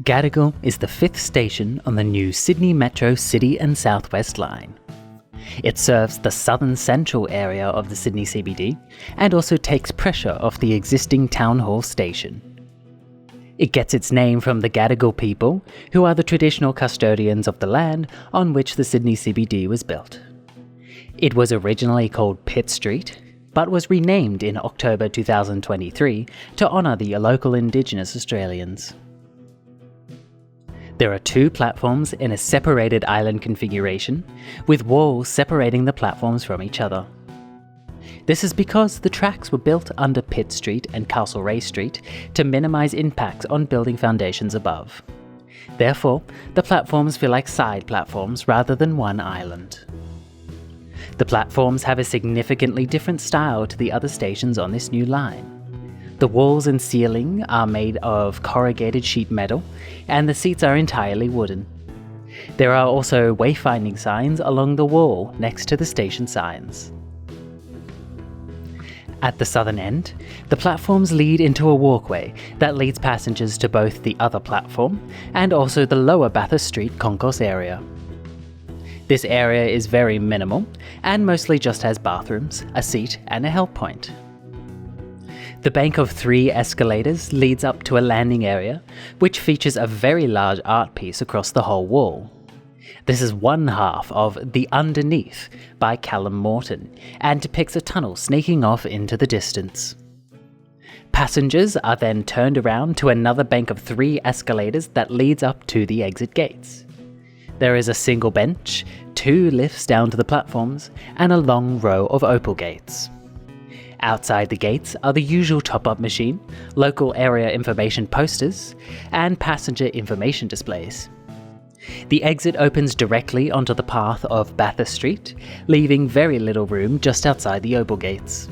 Gadigal is the fifth station on the new Sydney Metro City and South West line. It serves the southern central area of the Sydney CBD and also takes pressure off the existing Town Hall station. It gets its name from the Gadigal people, who are the traditional custodians of the land on which the Sydney CBD was built. It was originally called Pitt Street, but was renamed in October 2023 to honour the local Indigenous Australians. There are two platforms in a separated island configuration, with walls separating the platforms from each other. This is because the tracks were built under Pitt Street and Castlereagh Street to minimise impacts on building foundations above. Therefore, the platforms feel like side platforms rather than one island. The platforms have a significantly different style to the other stations on this new line. The walls and ceiling are made of corrugated sheet metal, and the seats are entirely wooden. There are also wayfinding signs along the wall next to the station signs. At the southern end, the platforms lead into a walkway that leads passengers to both the other platform and also the lower Bathurst Street Concourse area. This area is very minimal and mostly just has bathrooms, a seat and a help point. The bank of 3 escalators leads up to a landing area, which features a very large art piece across the whole wall. This is one half of The Underneath by Callum Morton, and depicts a tunnel sneaking off into the distance. Passengers are then turned around to another bank of 3 escalators that leads up to the exit gates. There is a single bench, 2 lifts down to the platforms, and a long row of opal gates. Outside the gates are the usual top-up machine, local area information posters, and passenger information displays. The exit opens directly onto the path of Bathurst Street, leaving very little room just outside the opal gates.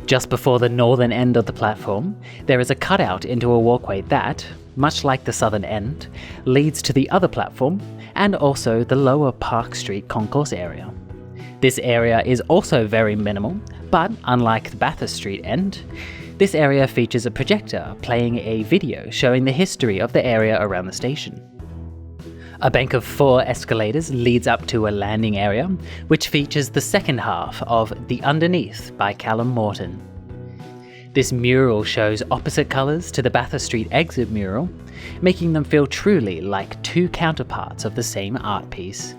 Just before the northern end of the platform, there is a cutout into a walkway that, much like the southern end, leads to the other platform and also the lower Park Street Concourse area. This area is also very minimal, but unlike the Bathurst Street end, this area features a projector playing a video showing the history of the area around the station. A bank of 4 escalators leads up to a landing area, which features the second half of The Underneath by Callum Morton. This mural shows opposite colours to the Bathurst Street exit mural, making them feel truly like 2 counterparts of the same art piece.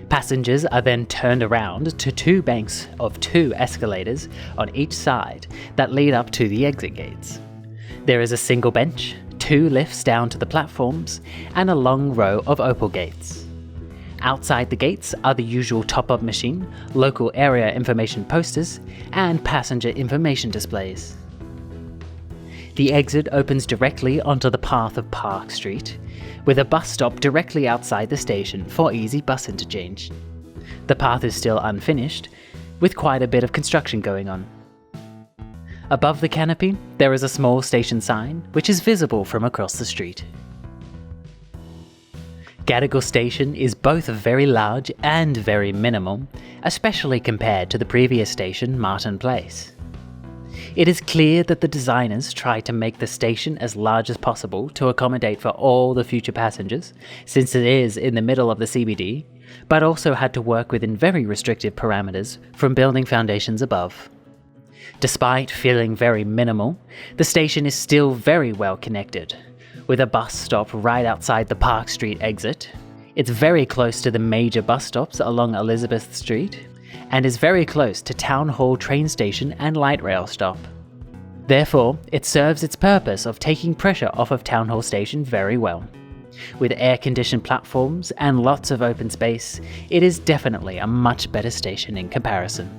Passengers are then turned around to 2 banks of 2 escalators on each side that lead up to the exit gates. There is a single bench, 2 lifts down to the platforms, and a long row of opal gates. Outside the gates are the usual top-up machine, local area information posters, and passenger information displays. The exit opens directly onto the path of Park Street, with a bus stop directly outside the station for easy bus interchange. The path is still unfinished, with quite a bit of construction going on. Above the canopy, there is a small station sign, which is visible from across the street. Gadigal Station is both very large and very minimal, especially compared to the previous station, Martin Place. It is clear that the designers tried to make the station as large as possible to accommodate for all the future passengers, since it is in the middle of the CBD, but also had to work within very restrictive parameters from building foundations above. Despite feeling very minimal, the station is still very well connected, with a bus stop right outside the Park Street exit. It's very close to the major bus stops along Elizabeth Street, and is very close to Town Hall train station and light rail stop. Therefore, it serves its purpose of taking pressure off of Town Hall station very well. With air-conditioned platforms and lots of open space, it is definitely a much better station in comparison.